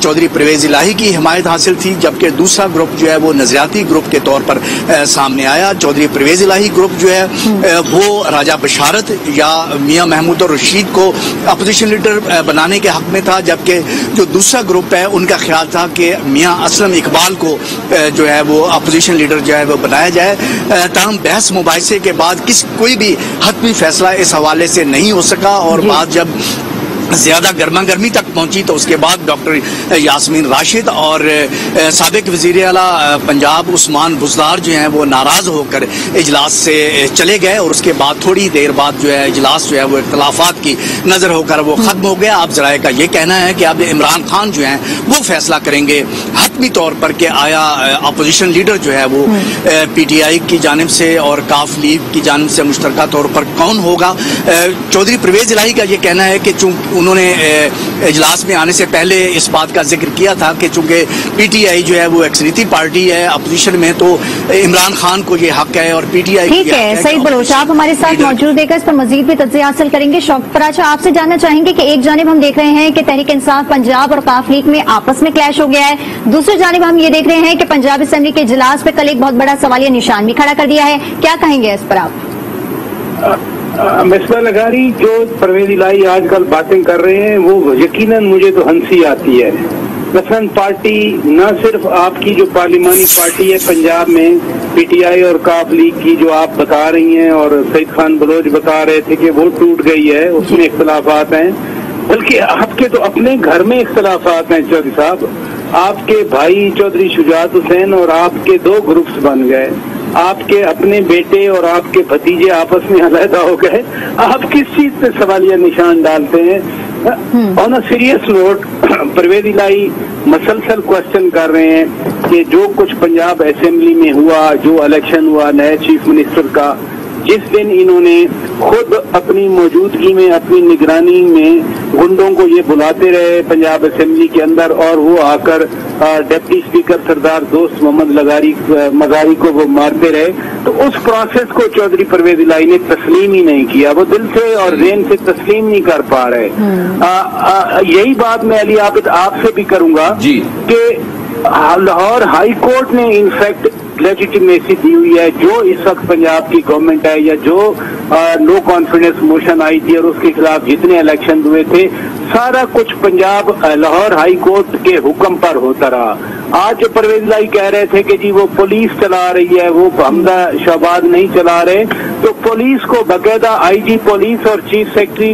چودھری پرویز الہی کی حمایت حاصل تھی، جبکہ دوسرا گروپ جو ہے وہ نظریاتی گروپ کے طور پر سامنے آیا. چودھری پرویز الہی گروپ جو ہے وہ راجہ بشارت یا میاں محمود الرشید کو اپوزیشن لیڈر بنانے کے حق میں تھا، جبکہ جو دوسرا گروپ ہے ان کا خیال تھا کہ میاں اسلم اقبال کو جو ہے وہ اپوزیشن لیڈر جو ہے وہ بنایا جائے. تاہم بحث مباحثے کے بعد کوئی بھی حتمی فیصلہ اس حوالے سے نہیں ہو سکا، اور بات جب زیادہ گرما گرمی تک پہنچی تو اس کے بعد ڈاکٹر یاسمین راشد اور سابق وزیر اعلیٰ پنجاب عثمان بزدار جو ہیں وہ ناراض ہو کر اجلاس سے چلے گئے، اور اس کے بعد تھوڑی دیر بعد جو ہے اجلاس جو ہے وہ اختلافات کی نظر ہو کر وہ ختم ہو گیا. اب ذرائع کا یہ کہنا ہے کہ اب عمران خان جو ہیں وہ فیصلہ کریں گے حتمی طور پر کہ آیا اپوزیشن لیڈر جو ہے وہ PTI کی جانب سے اور کاف لیگ کی جانب سے مشترکہ طور پر کون ہوگا. چودھری پرویز الہی کا یہ کہنا ہے کہ چونکہ انہوں نے اجلاس میں آنے سے پہلے اس بات کا ذکر کیا تھا کہ چونکہ PTI جو ہے وہ اکثریتی پارٹی ہے اپوزیشن میں، تو عمران خان کو یہ حق ہے اور PTI ٹھیک ہے. سعید بلوچ آپ ہمارے ساتھ موجود ہے، اس پر مزید بھی تجزیہ حاصل کریں گے. شوکت پراچا آپ سے جاننا چاہیں گے کہ ایک جانب ہم دیکھ رہے ہیں کہ تحریک انصاف پنجاب اور کاف لیگ میں آپس میں کلیش ہو گیا ہے، دوسری جانب ہم یہ دیکھ رہے ہیں کہ پنجاب اسمبلی کے اجلاس پہ کل ایک بہت بڑا سوالیہ نشان بھی کھڑا کر دیا ہے. کیا کہیں گے اس پر آپ؟ مصباح لغاری جو پرویز الہی آج کل باتیں کر رہے ہیں وہ یقیناً مجھے تو ہنسی آتی ہے. مثلاً پارٹی نہ صرف آپ کی جو پارلیمانی پارٹی ہے پنجاب میں PTI اور کاف لیگ کی جو آپ بتا رہی ہیں، اور سعید خان بلوچ بتا رہے تھے کہ وہ ٹوٹ گئی ہے، اس میں اختلافات ہیں، بلکہ آپ کے تو اپنے گھر میں اختلافات ہیں. چودھری صاحب، آپ کے بھائی چودھری شجاعت حسین اور آپ کے دو گروپس بن گئے، آپ کے اپنے بیٹے اور آپ کے بھتیجے آپس میں علیحدہ ہو گئے. آپ کس چیز پہ سوالیہ نشان ڈالتے ہیں؟ آن اے سیریس نوٹ پرویز الہی مسلسل کوشچن کر رہے ہیں کہ جو کچھ پنجاب اسمبلی میں ہوا، جو الیکشن ہوا نئے چیف منسٹر کا، جس دن انہوں نے خود اپنی موجودگی میں اپنی نگرانی میں گنڈوں کو یہ بلاتے رہے پنجاب اسمبلی کے اندر، اور وہ آ کر ڈپٹی اسپیکر سردار دوست محمد مزاری کو وہ مارتے رہے، تو اس پروسیس کو چودھری پرویز الہی نے تسلیم ہی نہیں کیا. وہ دل سے اور ذہن سے تسلیم نہیں کر پا رہے. یہی بات میں علی عابد آپ سے بھی کروں گا کہ لاہور ہائی کورٹ نے انفیکٹ لیجیٹیمیسی دی ہوئی ہے جو اس وقت پنجاب کی گورنمنٹ ہے، یا جو نو کانفیڈنس موشن آئی تھی اور اس کے خلاف جتنے الیکشن ہوئے تھے، سارا کچھ پنجاب لاہور ہائی کورٹ کے حکم پر ہوتا رہا. آج جو پرویز الہی کہہ رہے تھے کہ جی وہ پولیس چلا رہی ہے، وہ حمزہ شہباز نہیں چلا رہے، تو پولیس کو باقاعدہ IG پولیس اور چیف سیکرٹری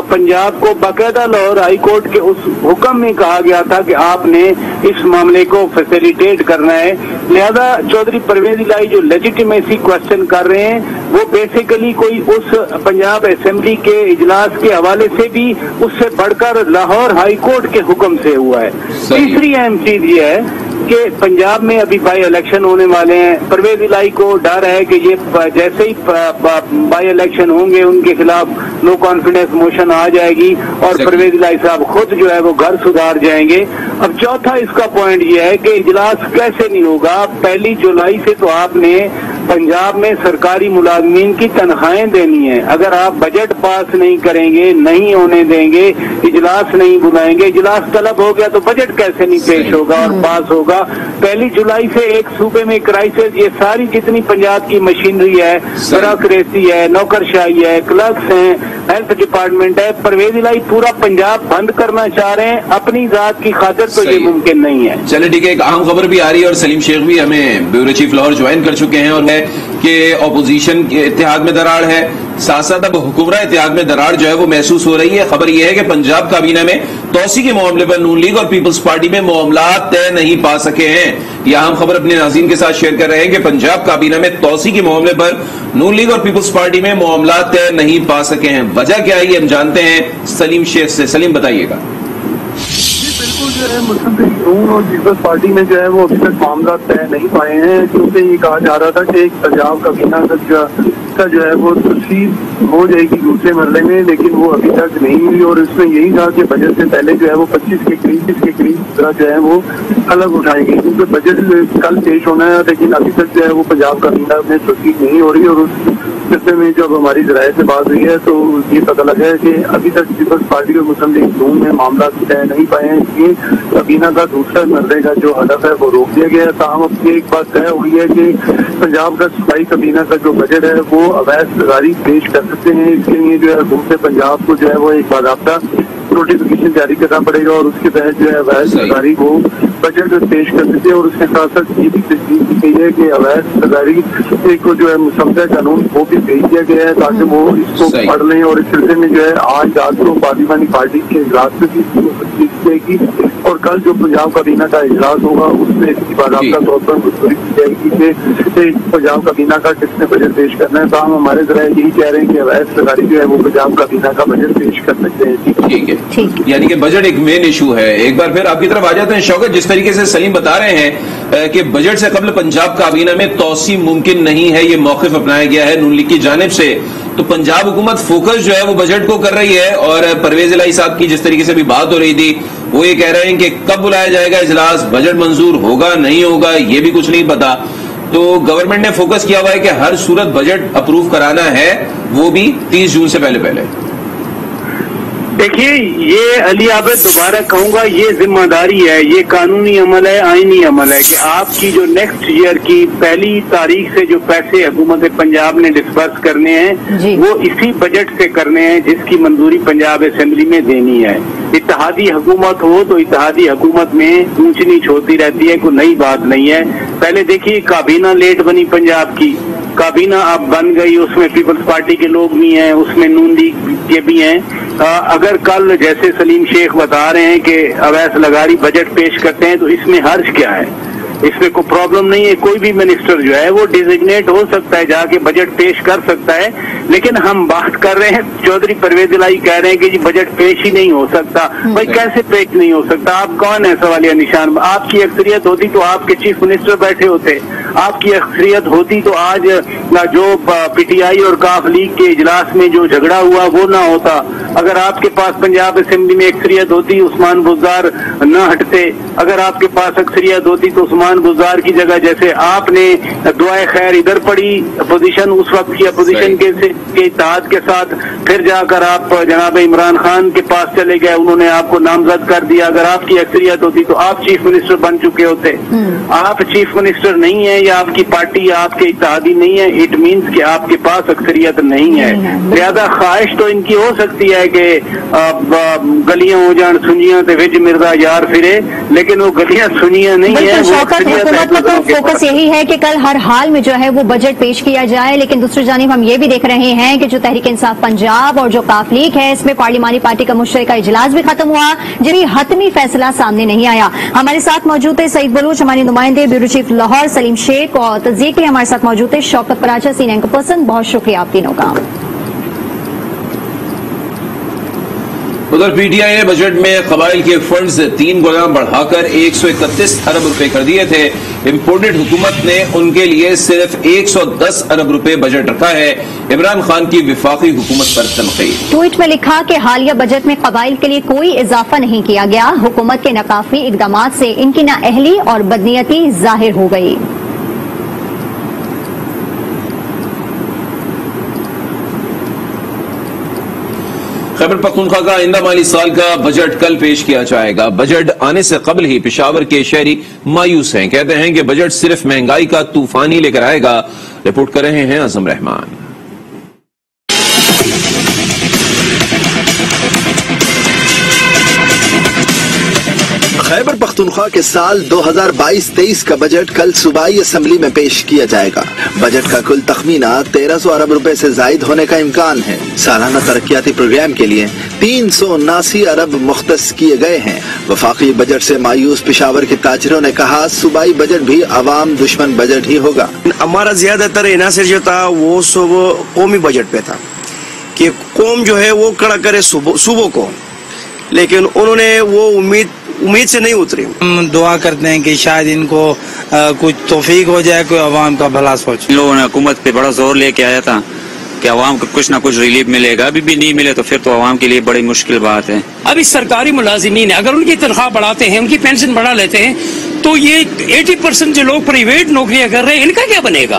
پنجاب کو باقاعدہ لاہور ہائی کورٹ کے اس حکم میں کہا گیا تھا کہ آپ نے اس معاملے کو فیسیلیٹیٹ کرنا ہے. لہذا چودھری پرویز الہی جو لیجیٹیمیسی کوشچن کر رہے ہیں وہ بیسیکلی کوئی اس پنجاب اسمبلی کے اجلاس کے حوالے سے بھی اس سے بڑھ کر لاہور ہائی کورٹ کے حکم سے ہوا ہے. تیسری اہم چیز یہ ہے کہ پنجاب میں ابھی بائی الیکشن ہونے والے ہیں. پرویز الہی کو ڈر ہے کہ یہ جیسے ہی بائی الیکشن ہوں گے ان کے خلاف نو کانفیڈنس موشن آ جائے گی اور پرویز الہی صاحب خود جو ہے وہ گھر سدھار جائیں گے. اب چوتھا اس کا پوائنٹ یہ ہے کہ اجلاس کیسے نہیں ہوگا. 1 جولائی سے تو آپ نے پنجاب میں سرکاری ملازمین کی تنخواہیں دینی ہیں. اگر آپ بجٹ پاس نہیں کریں گے، نہیں ہونے دیں گے، اجلاس نہیں بلائیں گے، اجلاس طلب ہو گیا تو بجٹ کیسے نہیں پیش ہوگا اور پاس ہوگا. 1 جولائی سے ایک صوبے میں کرائسس، یہ ساری جتنی پنجاب کی مشینری ہے، بیوروکریسی ہے، نوکرشاہی ہے، کلرکس ہیں، ہیلتھ ڈپارٹمنٹ ہے، پرویز الہی پورا پنجاب بند کرنا چاہ رہے ہیں اپنی ذات کی خاطر، تو یہ ممکن نہیں ہے. چلے ٹھیک ہے، ایک اہم خبر بھی آ رہی ہے اور سلیم شیخ بھی ہمیں بیورو چیف لاہور جوائن کر چکے ہیں، اور ہے کہ اپوزیشن کے اتحاد میں دراڑ ہے، ساتھ ساتھ اب حکمراں اتحاد میں دراڑ جو ہے وہ محسوس ہو رہی ہے. خبر یہ ہے کہ پنجاب کابینہ میں توسیع کے معاملے پر نون لیگ اور پیپلز پارٹی میں معاملات طے نہیں پا سکے ہیں. یہ اہم خبر اپنے ناظرین کے ساتھ شیئر کر رہے ہیں کہ پنجاب کابینہ میں توسیع کے معاملے پر نون لیگ اور پیپلز پارٹی میں معاملات طے نہیں پا سکے ہیں. وجہ کیا ہے یہ ہم جانتے ہیں سلیم شیخ سے. سلیم بتائیے گا. بالکل جو ہے مسلم لیگ نون اور پیپلز پارٹی میں جو ہے وہ ابھی تک معاملات طے نہیں پائے ہیں، کیونکہ یہ کہا جا رہا تھا کہ ایک پنجاب کابینہ کا جو ہے وہ تصویر ہو جائے گی دوسرے مرحلے میں، لیکن وہ ابھی تک نہیں ہوئی. اور اس میں یہی تھا کہ بجٹ سے پہلے جو ہے وہ 25 کے قریب جو ہے وہ الگ اٹھائیں گے، کیونکہ بجٹ کل پیش ہونا ہے، لیکن ابھی تک جو ہے وہ پنجاب کابینہ میں تصویر نہیں ہو رہی. اور اس شفے میں جب ہماری ذرائع سے بات ہوئی ہے تو یہ پتہ لگا ہے کہ ابھی تک پیپلز پارٹی اور مسلم لیگ نون میں معاملات طے نہیں پائے ہیں، اس لیے کابینہ کا دوسرا مرحلے کا جو ہدف ہے وہ روک دیا گیا ہے۔ تاہم اب یہ ایک بات طے ہوئی ہے کہ پنجاب کا صوبائی کابینہ کا جو بجٹ ہے وہ اویس لغاری پیش کر سکتے ہیں۔ اس کے لیے جو ہے حکومت پنجاب کو جو ہے وہ ایک باضابطہ نوٹیفکیشن جاری کرنا پڑے گا اور اس کے تحت جو ہے اویس لغاری وہ بجٹ پیش کر سکتے ہیں، اور اس کے ساتھ ساتھ یہ بھی تجویز کی گئی ہے کہ اویس لغاری کو جو ہے مسودہ قانون وہ بھی بھیج دیا گیا ہے تاکہ وہ اس کو پڑھ لیں، اور اس سلسلے میں جو ہے آج رات کو پارلیمانی پارٹی کے اجلاس میں بھی کی جائے گی اور کل جو پنجاب کابینہ کا اجلاس ہوگا اس میں اس کی باضابطہ طور پر گفتگو کی جائے گی کہ پنجاب کابینہ کا کس نے بجٹ پیش کرنا ہے۔ تاہم ہمارے ذرائع یہی کہہ رہے ہیں کہ اویس لغاری جو ہے وہ پنجاب کابینہ کا بجٹ پیش کر سکتے ہیں۔ ٹھیک ہے، یعنی کہ بجٹ ایک مین ایشو ہے۔ ایک بار پھر آپ کی طرف آ جاتے ہیں شوکت، جس طریقے سے سلیم بتا رہے ہیں کہ بجٹ سے قبل پنجاب کابینہ میں توسیع ممکن نہیں ہے، یہ موقف اپنایا گیا ہے نون لیگ کی جانب سے، تو پنجاب حکومت فوکس جو ہے وہ بجٹ کو کر رہی ہے، اور پرویز الہی صاحب کی جس طریقے سے بھی بات ہو رہی تھی وہ یہ کہہ رہے ہیں کہ کب بلایا جائے گا اجلاس، بجٹ منظور ہوگا نہیں ہوگا یہ بھی کچھ نہیں پتا۔ تو گورنمنٹ نے فوکس کیا ہوا ہے کہ ہر صورت بجٹ اپروو کرانا ہے، وہ بھی 30 جون سے پہلے۔ دیکھیے یہ علی عابد دوبارہ کہوں گا، یہ ذمہ داری ہے، یہ قانونی عمل ہے، آئینی عمل ہے کہ آپ کی جو نیکسٹ ایئر کی پہلی تاریخ سے جو پیسے حکومت پنجاب نے ڈسبرس کرنے ہیں وہ اسی بجٹ سے کرنے ہیں جس کی منظوری پنجاب اسمبلی میں دینی ہے۔ اتحادی حکومت ہو تو اتحادی حکومت میں اونچ نیچ ہوتی رہتی ہے، کوئی نئی بات نہیں ہے۔ پہلے دیکھیے کابینہ لیٹ بنی پنجاب کی، کابینہ اب بن گئی، اس میں پیپلز پارٹی کے لوگ بھی ہیں، اس میں نون لیگ کے بھی ہیں۔ اگر کل جیسے سلیم شیخ بتا رہے ہیں کہ اویس لغاری بجٹ پیش کرتے ہیں تو اس میں حرج کیا ہے؟ اس میں کوئی پرابلم نہیں ہے، کوئی بھی منسٹر جو ہے وہ ڈیزگنیٹ ہو سکتا ہے، جا کے بجٹ پیش کر سکتا ہے۔ لیکن ہم بات کر رہے ہیں، چودھری پرویز الہی کہہ رہے ہیں کہ جی بجٹ پیش ہی نہیں ہو سکتا۔ بھائی کیسے پیش نہیں ہو سکتا؟ آپ کون ہے سوالیہ نشان؟ آپ کی اکثریت ہوتی تو آپ کے چیف منسٹر بیٹھے ہوتے، آپ کی اکثریت ہوتی تو آج جو پی ٹی آئی اور کاف لیگ کے اجلاس میں جو جھگڑا ہوا وہ نہ ہوتا۔ اگر آپ کے پاس پنجاب اسمبلی میں اکثریت ہوتی عثمان بزدار نہ ہٹتے، اگر آپ کے پاس اکثریت ہوتی تو عثمان بزدار کی جگہ جیسے آپ نے دعائے خیر ادھر پڑی اپوزیشن اس وقت کی اپوزیشن کے اتحاد کے ساتھ، پھر جا کر آپ جناب عمران خان کے پاس چلے گئے، انہوں نے آپ کو نامزد کر دیا۔ اگر آپ کی اکثریت ہوتی تو آپ چیف منسٹر بن چکے ہوتے۔ آپ چیف منسٹر نہیں ہیں یا آپ کی پارٹی آپ کے اتحادی نہیں ہے، اٹ مینس کہ آپ کے پاس اکثریت نہیں ہے۔ زیادہ خواہش تو ان کی ہو سکتی ہے کہ گلیاں ہو جان سنجیاں تے وچ مرزا یار پھرے، لیکن وہ گلیاں سنیاں نہیں ہیں۔ حکومت کا تو فوکس یہی ہے کہ کل ہر حال میں جو ہے وہ بجٹ پیش کیا جائے، لیکن دوسری جانب ہم یہ بھی دیکھ رہے ہیں کہ جو تحریک انصاف پنجاب اور جو کاف لیگ ہے اس میں پارلیمانی پارٹی کا مشترکہ اجلاس بھی ختم ہوا، جبھی حتمی فیصلہ سامنے نہیں آیا۔ ہمارے ساتھ موجود ہے سعید بلوچ، ہمارے نمائندے بیورو چیف لاہور سلیم شیخ، اور تجزیے کے لیے ہمارے ساتھ موجود ہے شوکت پراچا سینئر اینکر پرسن۔ بہت شکریہ آپ تینوں کا۔ ادھر پی ٹی آئی نے بجٹ میں قبائل کے فنڈز 3 گنا بڑھا کر 131 ارب روپے کر دیے تھے۔ امپورٹڈ حکومت نے ان کے لیے صرف 110 ارب روپے بجٹ رکھا ہے۔ عمران خان کی وفاقی حکومت پر تنقید۔ ٹویٹ میں لکھا کہ حالیہ بجٹ میں قبائل کے لیے کوئی اضافہ نہیں کیا گیا، حکومت کے ناکافی اقدامات سے ان کی نااہلی اور بدنیتی ظاہر ہو گئی۔ خیبر پختونخوا کا آئندہ مالی سال کا بجٹ کل پیش کیا جائے گا۔ بجٹ آنے سے قبل ہی پشاور کے شہری مایوس ہیں، کہتے ہیں کہ بجٹ صرف مہنگائی کا طوفان ہی لے کر آئے گا۔ رپورٹ کر رہے ہیں اعظم رحمان۔ خیبر پختونخوا کے سال 2022-23 کا بجٹ کل صوبائی اسمبلی میں پیش کیا جائے گا۔ بجٹ کا کل تخمینہ 1300 ارب روپے سے زائد ہونے کا امکان ہے۔ سالانہ ترقیاتی پروگرام کے لیے 379 ارب مختص کیے گئے ہیں۔ وفاقی بجٹ سے مایوس پشاور کے تاجروں نے کہا صوبائی بجٹ بھی عوام دشمن بجٹ ہی ہوگا۔ ہمارا زیادہ تر عناصر جو تھا وہ سب قومی بجٹ پہ تھا کہ قوم جو ہے وہ کڑا کرے صوبوں کو، لیکن انہوں نے وہ امید سے نہیں اتری۔ ہم دعا کرتے ہیں کہ شاید ان کو کچھ توفیق ہو جائے، کوئی عوام کا بھلا سوچ۔ ان لوگوں نے حکومت پہ بڑا زور لے کے آیا تھا کہ عوام کو کچھ نہ کچھ ریلیف ملے گا، ابھی بھی نہیں ملے تو پھر تو عوام کے لیے بڑی مشکل بات ہے۔ ابھی سرکاری ملازمین اگر ان کی تنخواہ بڑھاتے ہیں، ان کی پینشن بڑھا لیتے ہیں، تو یہ 80% جو لوگ پرائیویٹ نوکریاں کر رہے ہیں ان کا کیا بنے گا؟